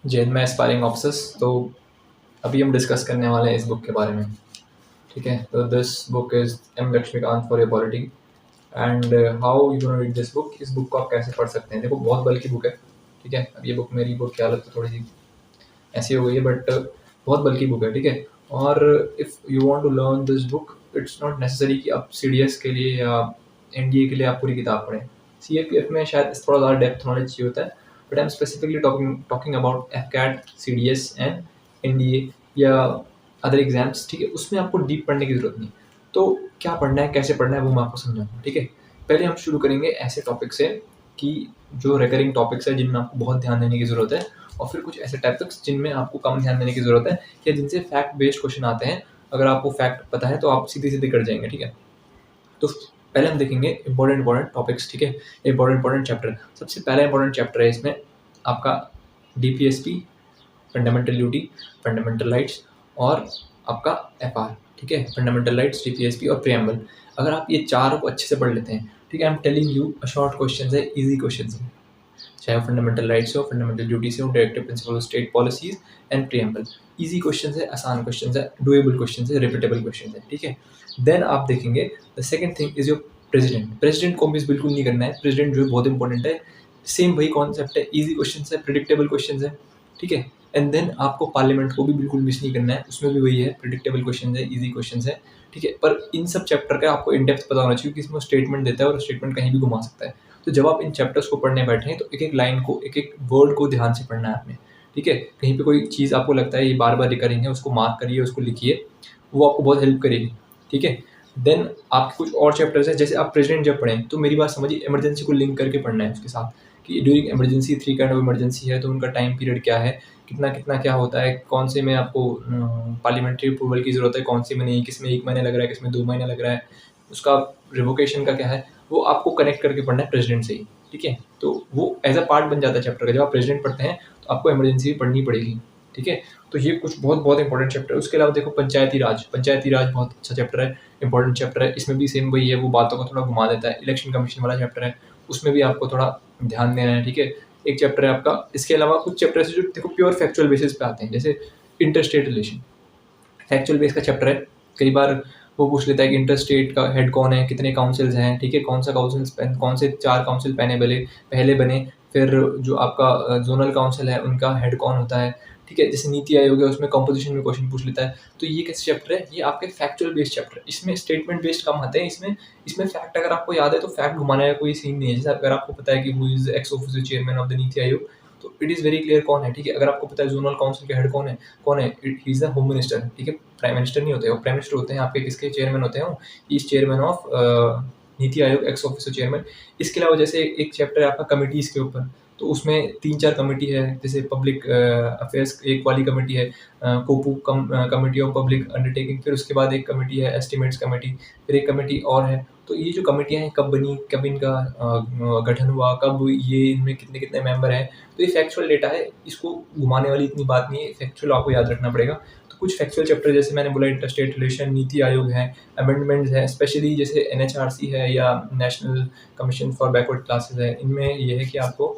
जैन में aspiring officers. तो अभी हम डिस्कस करने वाले हैं इस बुक के बारे में, ठीक है। तो this book is M Laxmikanth for your polity and how you gonna read this book. इस बुक को आप कैसे पढ़ सकते हैं? देखो, बहुत बल्कि बुक है, ठीक है। अब ये बुक, मेरी बुक की हालत तो थोड़ी सी ऐसी हो गई है, बट बहुत बल्कि बुक है, ठीक है। और if you want to learn this book, it's not necessary कि आप सीडीएस के लिए या एनडीए के लिए आप पूरी किताब पढ़ें। सीएपीएफ में शायद थोड़ा ज़्यादा डेप्थ नॉलेज चाहिए होता है, but I am specifically talking about AFCAT, CDS and NDA या अदर एग्जाम्स, ठीक है। उसमें आपको डीप पढ़ने की ज़रूरत नहीं। तो क्या पढ़ना है, कैसे पढ़ना है, वो मैं आपको समझाऊंगा, ठीक है। पहले हम शुरू करेंगे ऐसे टॉपिक से कि जो रिकरिंग टॉपिक्स है जिनमें आपको बहुत ध्यान देने की ज़रूरत है, और फिर कुछ ऐसे टॉपिक्स जिनमें आपको कम ध्यान देने की ज़रूरत है या जिनसे फैक्ट बेस्ड क्वेश्चन आते हैं। अगर आपको फैक्ट पता है तो आप सीधे सीधे कर जाएंगे, ठीक है। तो पहले हम देखेंगे इंपॉर्टेंट टॉपिक्स, ठीक है। इंपॉर्टेंट चैप्टर, सबसे पहला इंपॉर्टेंट चैप्टर है इसमें आपका DPSP, fundamental duty, fundamental rights और आपका एफआर, ठीक है। फंडामेंटल राइट्स, डीपीएसपी और प्रियम्बल। अगर आप ये चार को अच्छे से पढ़ लेते हैं, ठीक है, I am telling you, short question है, ईजी क्वेश्चन है, चाहे फंडामेंटल राइट्स हो, फंडामेंटल ड्यूटीज हो, directive principle of state policies and preamble. Easy question है, आसान क्वेश्चन है, डुएबल क्वेश्चन है, रिपीटेबल क्वेश्चन है, ठीक है। देन आप देखेंगे the second thing is your president को मिस बिल्कुल नहीं करना है। प्रेसिडेंट जो है बहुत इंपॉर्टेंट है, सेम वही कॉन्सेप्ट है, ईजी क्वेश्चन है, प्रिडिक्टेबल क्वेश्चन है, ठीक है। एंड देन आपको पार्लियामेंट को भी बिल्कुल मिस नहीं करना है, उसमें भी वही है, प्रिडिक्टेबल क्वेश्चन है, ईजी क्वेश्चन है, ठीक है। पर इन सब चैप्टर का आपको इन डेप्थ पता होना चाहिए कि इसमें स्टेटमेंट देता है और स्टेटमेंट कहीं भी घुमा सकता है। तो जब आप इन चैप्टर्स को पढ़ने बैठे हैं तो एक एक लाइन को, एक एक वर्ड को ध्यान से पढ़ना है आपने, ठीक है। कहीं पे कोई चीज़ आपको लगता है ये बार बार रिकरिंग है, उसको मार्क करिए, उसको लिखिए, वो आपको बहुत हेल्प करेगी, ठीक है। देन आपके कुछ और चैप्टर्स हैं, जैसे आप प्रेसिडेंट जब पढ़ें तो मेरी बात समझिए, इमरजेंसी को लिंक करके पढ़ना है उसके साथ, कि during emergency 3 kind of emergency है, तो उनका टाइम पीरियड क्या है, कितना कितना क्या होता है, कौन से में आपको पार्लियामेंट्री अप्रूवल की ज़रूरत है, कौन से में नहीं, किस में 1 महीने लग रहा है, किस में 2 महीने लग रहा है, उसका रिवोकेशन का क्या है, वो आपको कनेक्ट करके पढ़ना है प्रेसिडेंट से ही, ठीक है। तो वो एज अ पार्ट बन जाता है चैप्टर का। जब आप प्रेसिडेंट पढ़ते हैं तो आपको इमरजेंसी भी पढ़नी पड़ेगी, ठीक है। तो ये कुछ बहुत बहुत इंपॉर्टेंट चैप्टर है। उसके अलावा देखो, पंचायती राज बहुत अच्छा चैप्टर है, इंपॉर्टेंट चैप्टर है। इसमें भी सेम वही है, वो बातों को थोड़ा घुमा देता है। इलेक्शन कमीशन वाला चैप्टर है, उसमें भी आपको थोड़ा ध्यान देना है, ठीक है। एक चैप्टर है आपका, इसके अलावा कुछ चैप्टर है जो देखो प्योर फैक्चुअल बेसिस पे आते हैं, जैसे inter state relation, factual base का चैप्टर है। कई बार वो पूछ लेता है कि इंटर स्टेट का हेड कौन है, कितने काउंसिल्स हैं, ठीक है, कौन सा काउंसिल, कौन से 4 काउंसिल पहले बने, फिर जो आपका जोनल काउंसिल है उनका हेड कौन होता है, ठीक है। जैसे नीति आयोग है, उसमें कंपोजिशन में क्वेश्चन पूछ लेता है। तो ये कैसे चैप्टर है, ये आपके फैक्चुअल बेस्ड चैप्टर है। इसमें स्टेटमेंट बेस्ड कम आते हैं, इसमें इसमें फैक्ट अगर आपको याद है तो फैक्ट घुमाने का कोई सीन नहीं है। जैसे अगर आपको पता है कि who is ex officio chairman of the NITI Aayog, तो इट इज़ वेरी क्लियर कौन है, ठीक है। अगर आपको पता है जोनल काउंसिल के हेड कौन है, he is the home minister, ठीक है। प्राइम मिनिस्टर नहीं होते, वो प्राइम मिनिस्टर होते हैं आपके, किसके चेयरमैन होते हैं, इस chairman of NITI Aayog, x officio chairman. इसके अलावा जैसे एक चैप्टर है आपका कमिटीज़ के ऊपर, तो उसमें 3-4 कमेटी है, जैसे पब्लिक अफेयर्स एक वाली कमेटी है, कोपू कमेटी ऑफ पब्लिक अंडरटेकिंग, फिर उसके बाद एक कमेटी है एस्टिमेट्स कमेटी, फिर एक कमेटी और है। तो ये जो कमेटियाँ हैं कब बनी, कब इनका गठन हुआ, कब ये, इनमें कितने कितने मेंबर हैं, तो ये फैक्चुअल डेटा है, इसको घुमाने वाली इतनी बात नहीं है, फैक्चुअल आपको याद रखना पड़ेगा। तो कुछ फैक्चुअल चैप्टर जैसे मैंने बोला, inter state relation, NITI Aayog है, अमेंडमेंट्स है, स्पेशली जैसे एनएचआरसी है या national commission for backward classes है, इनमें ये है कि आपको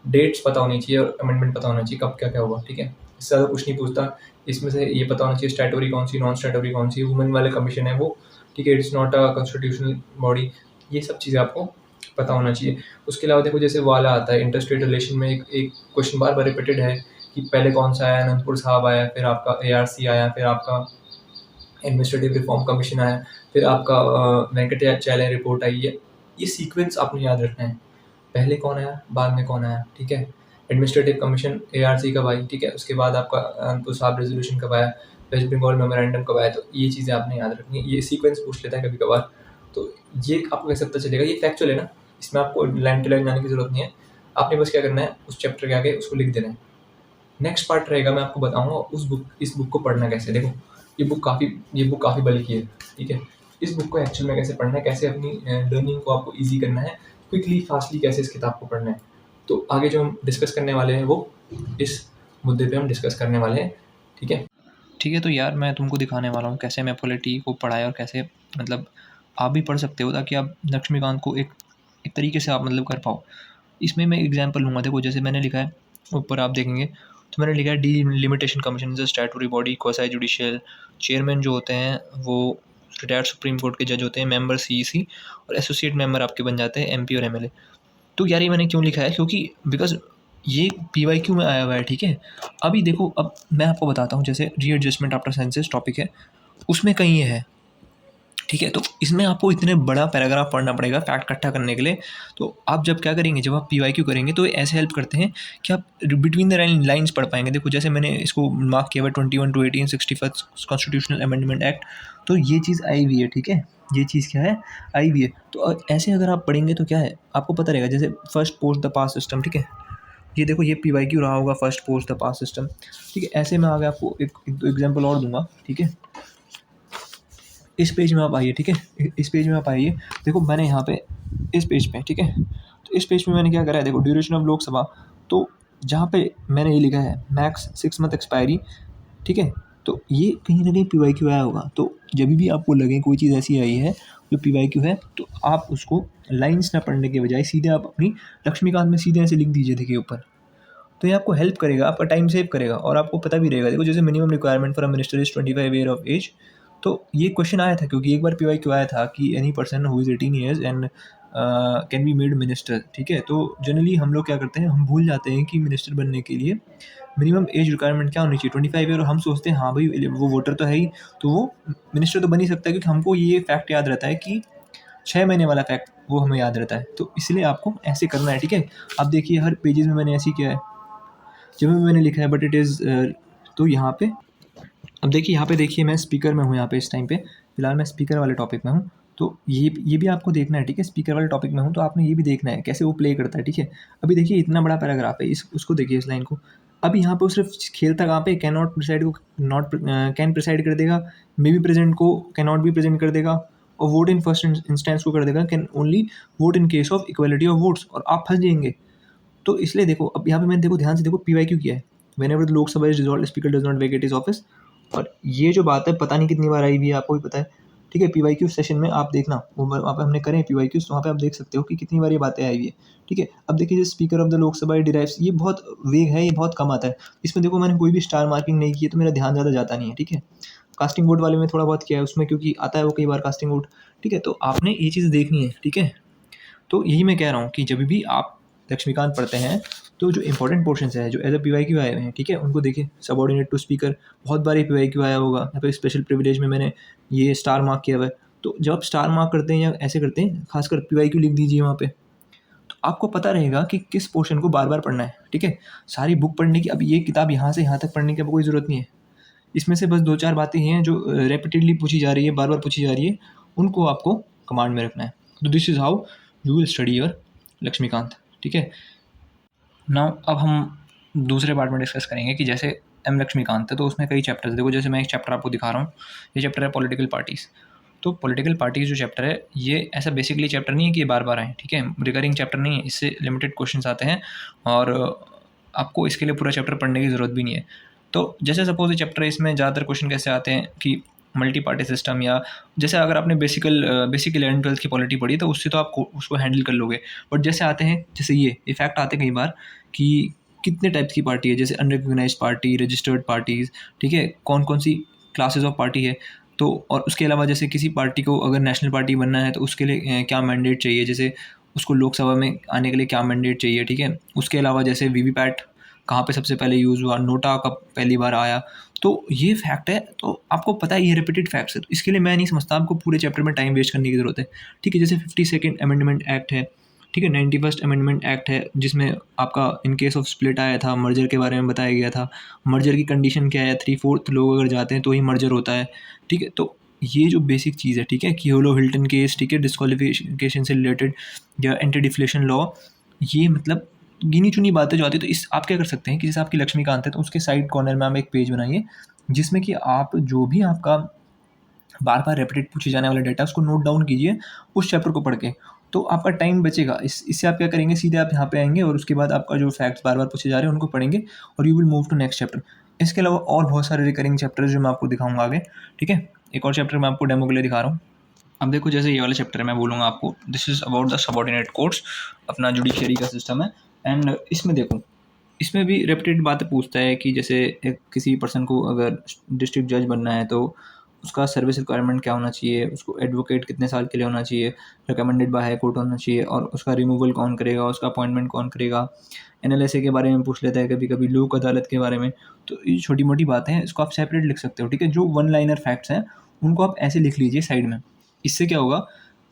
डेट्स पता होनी चाहिए और अमेंडमेंट पता होना चाहिए, कब क्या क्या हुआ, ठीक है। इससे ज़्यादा कुछ नहीं पूछता। इसमें से ये पता होना चाहिए स्टैट्यूटरी कौन सी, नॉन स्टैट्यूटरी कौन सी, वुमेन वाले कमीशन है वो, ठीक है, it's not a constitutional body. ये सब चीज़ें आपको पता होना चाहिए। उसके अलावा देखो, जैसे वाला आता है इंटर स्टेट रिलेशन में, एक एक क्वेश्चन बार बार रिपीटेड है कि पहले कौन सा आया, अनंतपुर साहब आया, फिर आपका एआरसी आया, फिर आपका एडमिनिस्ट्रेटिव रिफॉर्म कमीशन आया, फिर आपका वेंकटाचार्य रिपोर्ट आई है। ये सीक्वेंस आपने याद रखना है, पहले कौन आया, बाद में कौन आया, ठीक है। एडमिनिस्ट्रेटिव कमीशन एआरसी कब आई, ठीक है, उसके बाद आपका अनंतपुर साहब रेजोल्यूशन कब आया, वेस्ट बंगाल मेमोरेंडम कब आया। तो ये चीज़ें आपने याद रखनी है, ये सीक्वेंस पूछ लेता है कभी कभार। तो ये आपको कैसे पता चलेगा, ये फैक्चुअल है ना, इसमें आपको लाइन टू लाइन जाने की जरूरत नहीं है। आपने बस क्या करना है, उस चैप्टर के आगे उसको लिख देना है। नेक्स्ट पार्ट रहेगा, मैं आपको बताऊंगा इस बुक को पढ़ना कैसे। देखो, ये बुक काफ़ी बल्कि है, ठीक है। इस बुक को एक्चुअल में कैसे पढ़ना है, कैसे अपनी लर्निंग को आपको ईजी करना है, क्विकली फास्टली कैसे इस किताब को पढ़ना है, तो आगे जो हम डिस्कस करने वाले हैं वो इस मुद्दे पे हम डिस्कस करने वाले हैं, ठीक है। ठीक है, तो यार मैं तुमको दिखाने वाला हूँ कैसे मैं पॉलिटी को पढ़ाया और कैसे मतलब आप भी पढ़ सकते हो, ताकि आप लक्ष्मीकांत को एक तरीके से आप मतलब कर पाओ। इसमें मैं एग्जांपल लूँगा। देखो, जैसे मैंने लिखा है ऊपर आप देखेंगे तो मैंने लिखा है delimitation commission is a statutory body quasi judicial. Chairman जो होते हैं वो रिटायर्ड सुप्रीम कोर्ट के जज होते हैं, मेंबर सीईसी, और एसोसिएट मेंबर आपके बन जाते हैं एमपी और एमएलए। तो यार ये मैंने क्यों लिखा है, क्योंकि बिकॉज ये पीवाईक्यू में आया हुआ है, ठीक है। अभी देखो, अब मैं आपको बताता हूँ, जैसे रीएडजस्टमेंट आफ्टर सेंसस टॉपिक है, उसमें कहीं ये है, ठीक है। तो इसमें आपको इतने बड़ा पैराग्राफ पढ़ना पड़ेगा फैक्ट इकट्ठा करने के लिए। तो आप जब क्या करेंगे, जब आप पीवाईक्यू करेंगे तो ऐसे हेल्प करते हैं कि आप बिटवीन द लाइन्स पढ़ पाएंगे। देखो जैसे मैंने इसको मार्क किया हुआ 21 to 18 61st constitutional amendment act, तो ये चीज़ आई हुई है, ठीक है। ये चीज़ क्या है, आई हुई है। तो ऐसे अगर आप पढ़ेंगे तो क्या है, आपको पता रहेगा। जैसे first post the pass system, ठीक है, ये देखो ये पीवाईक्यू रहा होगा, first post the pass system, ठीक है। ऐसे मैं आगे आपको एक दो एग्जाम्पल और दूंगा, ठीक है। इस पेज में आप आइए, ठीक है, इस पेज में आप आइए। देखो मैंने यहाँ पे इस पेज पे, ठीक है, तो इस पेज में मैंने क्या करा है, देखो ड्यूरेशन ऑफ लोकसभा, तो जहाँ पे मैंने ये लिखा है मैक्स 6 मंथ एक्सपायरी, ठीक है। तो ये कहीं ना कहीं पीवाईक्यू आया होगा। तो जब भी आपको लगे कोई चीज़ ऐसी आई है जो पीवाईक्यू है, तो आप उसको लाइन्स ना पढ़ने के बजाय सीधे आप अपनी लक्ष्मीकांत में सीधे ऐसे लिख दीजिए, देखिए ऊपर। तो ये आपको हेल्प करेगा, आपका टाइम सेव करेगा, और आपको पता भी रहेगा। देखो जैसे minimum requirement for a minister is 25 year of age, तो ये क्वेश्चन आया था क्योंकि एक बार पीवाईक्यू आया था कि any person who is 18 years and can be made minister, ठीक है। तो जनरली हम लोग क्या करते हैं, हम भूल जाते हैं कि मिनिस्टर बनने के लिए मिनिमम एज रिक्वायरमेंट क्या होनी चाहिए, 25 ईयर। और हम सोचते हैं हाँ भाई वो वोटर तो है ही, तो वो मिनिस्टर तो बन ही सकता है, क्योंकि हमको ये फैक्ट याद रहता है कि 6 महीने वाला फैक्ट वो हमें याद रहता है। तो इसलिए आपको ऐसे करना है, ठीक है। अब देखिए हर पेजेस में मैंने ऐसे ही किया है, जब भी मैंने लिखा है बट इट इज़, तो यहाँ पे अब देखिए, यहाँ पे देखिए मैं स्पीकर में हूँ यहाँ पे, इस टाइम पे फिलहाल मैं स्पीकर वाले टॉपिक में हूँ। तो ये भी आपको देखना है, ठीक है। स्पीकर वाले टॉपिक में हूँ तो आपने ये भी देखना है कैसे वो प्ले करता है, ठीक है। अभी देखिए इतना बड़ा पैराग्राफ है, इस उसको देखिए, इस लाइन को। अभी यहाँ पे वो सिर्फ खेलता कहाँ पे, कैन नॉट प्रिसाइड को नॉट कैन प्रिसाइड कर देगा, मे बी प्रेजेंट को कैन नॉट बी प्रेजेंट कर देगा, और वोट इन फर्स्ट इंस्टेंस को कर देगा can only vote in case of equality of votes, और आप फंस जाएंगे। तो इसलिए देखो, अब यहाँ पे मैंने देखो ध्यान से देखो पीवाईक्यू किया है, when ever the Lok Sabha is dissolved speaker does not vacate his office. और ये जो बात है पता नहीं कितनी बार आई हुई है, आपको भी पता है, ठीक है। पीवाईक्यू सेशन में आप देखना, वो वहाँ पे हमने करे पीवाईक्यू, तो वहाँ पे आप देख सकते हो कि कितनी बार ये बातें आई हुई है, ठीक है। अब देखिए speaker of the Lok Sabha derives, ये बहुत वेग है, ये बहुत कम आता है। इसमें देखो मैंने कोई भी स्टार मार्किंग नहीं की है, तो मेरा ध्यान ज़्यादा जाता नहीं है, ठीक है। कास्टिंग वोट वाले में थोड़ा बहुत किया है उसमें, क्योंकि आता है वो कई बार कास्टिंग वोट, ठीक है। तो आपने ये चीज़ देखनी है, ठीक है। तो यही मैं कह रहा हूँ कि जब भी आप लक्ष्मीकांत पढ़ते हैं, तो जो इंपॉर्टेंट पोर्शंस है जो एज अ पीवाईक्यू आए हुए हैं, ठीक है, उनको देखिए। सबऑर्डिनेट टू स्पीकर, बहुत बार ये पीवाईक्यू आया होगा। यहाँ पे स्पेशल प्रिविलेज में मैंने ये स्टार मार्क किया हुआ है। तो जब आप स्टार मार्क करते हैं या ऐसे करते हैं, खासकर पीवाईक्यू लिख दीजिए वहाँ पे, तो आपको पता रहेगा कि किस पोर्शन को बार बार पढ़ना है, ठीक है। सारी बुक पढ़ने की, अब ये किताब यहाँ से यहाँ तक पढ़ने की अब कोई ज़रूरत नहीं है। इसमें से बस 2-4 बातें हैं जो रेपिटेडली पूछी जा रही है, बार बार पूछी जा रही है, उनको आपको कमांड में रखना है। तो this is how you will study your Laxmikanth, ठीक है। नाउ अब हम दूसरे पार्ट में डिस्कस करेंगे कि जैसे एम लक्ष्मीकांत है, तो उसमें कई चैप्टर्स, देखो जैसे मैं एक चैप्टर आपको दिखा रहा हूँ, ये चैप्टर है पॉलिटिकल पार्टीज़। तो पॉलिटिकल पार्टीज़ जो चैप्टर है, ये ऐसा बेसिकली चैप्टर नहीं है कि ये बार बार आए, ठीक है। रिकरिंग चैप्टर नहीं है, इससे लिमिटेड क्वेश्चन आते हैं, और आपको इसके लिए पूरा चैप्टर पढ़ने की ज़रूरत भी नहीं है। तो जैसे सपोज ये चैप्टर है, इसमें ज़्यादातर क्वेश्चन कैसे आते हैं कि मल्टी पार्टी सिस्टम, या जैसे अगर आपने बेसिक 11th-12th की पॉलिटी पढ़ी तो उससे तो आप उसको हैंडल कर लोगे। बट जैसे आते हैं, जैसे ये इफेक्ट आते हैं कई बार कि कितने टाइप्स की पार्टी है, जैसे अनरिकग्नाइज्ड पार्टी, रजिस्टर्ड पार्टीज़, ठीक है, कौन कौन सी क्लासेस ऑफ पार्टी है। तो और उसके अलावा जैसे किसी पार्टी को अगर नेशनल पार्टी बनना है तो उसके लिए क्या मैंडेट चाहिए, जैसे उसको लोकसभा में आने के लिए क्या मैंडेट चाहिए, ठीक है। उसके अलावा जैसे वीवीपैट कहाँ पे सबसे पहले यूज़ हुआ, नोटा कब पहली बार आया, तो ये फैक्ट है। तो आपको पता है ये रिपीटेड फैक्ट्स है, तो इसके लिए मैं नहीं समझता आपको पूरे चैप्टर में टाइम वेस्ट करने की ज़रूरत है, ठीक है। जैसे 52nd अमेंडमेंट एक्ट है, ठीक है, 91st अमेंडमेंट एक्ट है, जिसमें आपका इन केस ऑफ स्प्लिट आया था, मर्जर के बारे में बताया गया था। मर्जर की कंडीशन क्या है, 3/4 लोग अगर जाते हैं तो ही मर्जर होता है, ठीक है। तो ये जो बेसिक चीज़ है, ठीक है, कियोलो हिल्टन केस, ठीक है, डिस्क्वालिफिकेशन से रिलेटेड या एंटी डिफ्लेशन लॉ, ये मतलब गिनी चुनी बातें जो आती है। तो इस आप क्या कर सकते हैं कि जैसे आपकी लक्ष्मीकांत है, तो उसके साइड कॉर्नर में आप एक पेज बनाइए, जिसमें कि आप जो भी आपका बार बार रेपिटेड पूछे जाने वाला डाटा उसको नोट डाउन कीजिए उस चैप्टर को पढ़ के। तो आपका टाइम बचेगा। इससे आप क्या करेंगे, सीधे आप यहाँ पे आएंगे और उसके बाद आपका जो फैक्ट्स बार बार पूछे जा रहे हैं उनको पढ़ेंगे, और you will move to next chapter. इसके अलावा और बहुत सारे रिकरिंग चैप्टर जो मैं आपको दिखाऊंगा आगे, ठीक है। एक और चैप्टर मैं आपको डेमो के लिए दिखा रहा हूँ। अब देखो जैसे ये वाला चैप्टर है, मैं बोलूँगा आपको this is about the subordinate courts, अपना जुडिशरी का सिस्टम है। एंड इसमें देखो इसमें भी रेपिटेड बातें पूछता है कि जैसे एक किसी पर्सन को अगर डिस्ट्रिक्ट जज बनना है तो उसका सर्विस रिक्वायरमेंट क्या होना चाहिए, उसको एडवोकेट कितने साल के लिए होना चाहिए, रिकमेंडेड बाय हाई कोर्ट होना चाहिए, और उसका रिमूवल कौन करेगा, उसका अपॉइंटमेंट कौन करेगा, एनएलएसए के बारे में पूछ लेता है, कभी कभी लोक अदालत के बारे में। तो ये छोटी मोटी बातें हैं, इसको आप सेपरेट लिख सकते हो, ठीक है। जो वन लाइनर फैक्ट्स हैं उनको आप ऐसे लिख लीजिए साइड में। इससे क्या होगा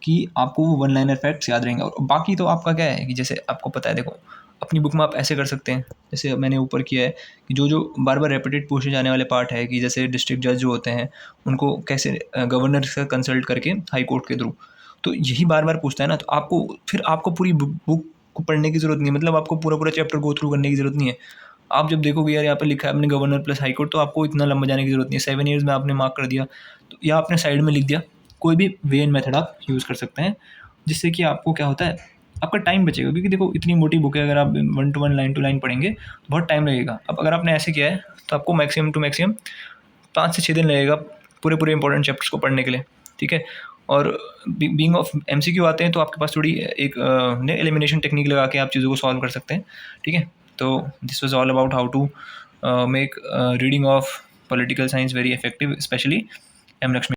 कि आपको वो वन लाइनर फैक्ट्स याद रहेंगे। और बाकी तो आपका क्या है कि जैसे आपको पता है, देखो अपनी बुक में आप ऐसे कर सकते हैं, जैसे मैंने ऊपर किया है कि जो जो बार बार रेपिटेड पूछे जाने वाले पार्ट है कि जैसे डिस्ट्रिक्ट जज जो होते हैं उनको कैसे गवर्नर से कंसल्ट करके हाई कोर्ट के थ्रू, तो यही बार बार पूछता है ना, तो आपको फिर आपको पूरी बुक को पढ़ने की ज़रूरत नहीं है, मतलब आपको पूरा पूरा चैप्टर गो थ्रू करने की ज़रूरत नहीं है। आप जब देखोगे यार यहाँ पे लिखा है अपने गवर्नर प्लस हाई कोर्ट, तो आपको इतना लंबा जाने की ज़रूरत नहीं है, 7 ईयर्स में आपने मार्क कर दिया, तो या आपने साइड में लिख दिया। कोई भी वे एंड मेथड आप यूज़ कर सकते हैं, जिससे कि आपको क्या होता है, आपका टाइम बचेगा। क्योंकि देखो इतनी मोटी बुक है, अगर आप 1 to 1 लाइन टू लाइन पढ़ेंगे तो बहुत टाइम लगेगा। अब अगर आपने ऐसे किया है तो आपको मैक्सिमम टू मैक्सिमम 5 से 6 दिन लगेगा पूरे पूरे इंपॉर्टेंट चैप्टर्स को पढ़ने के लिए, ठीक है। और बीइंग ऑफ एमसीक्यू आते हैं तो आपके पास थोड़ी एक एलिमिनेशन टेक्निक लगा के आप चीज़ों को सॉल्व कर सकते हैं, ठीक है। तो this was all about how to make reading of political science very effective, specially M Lakshmi.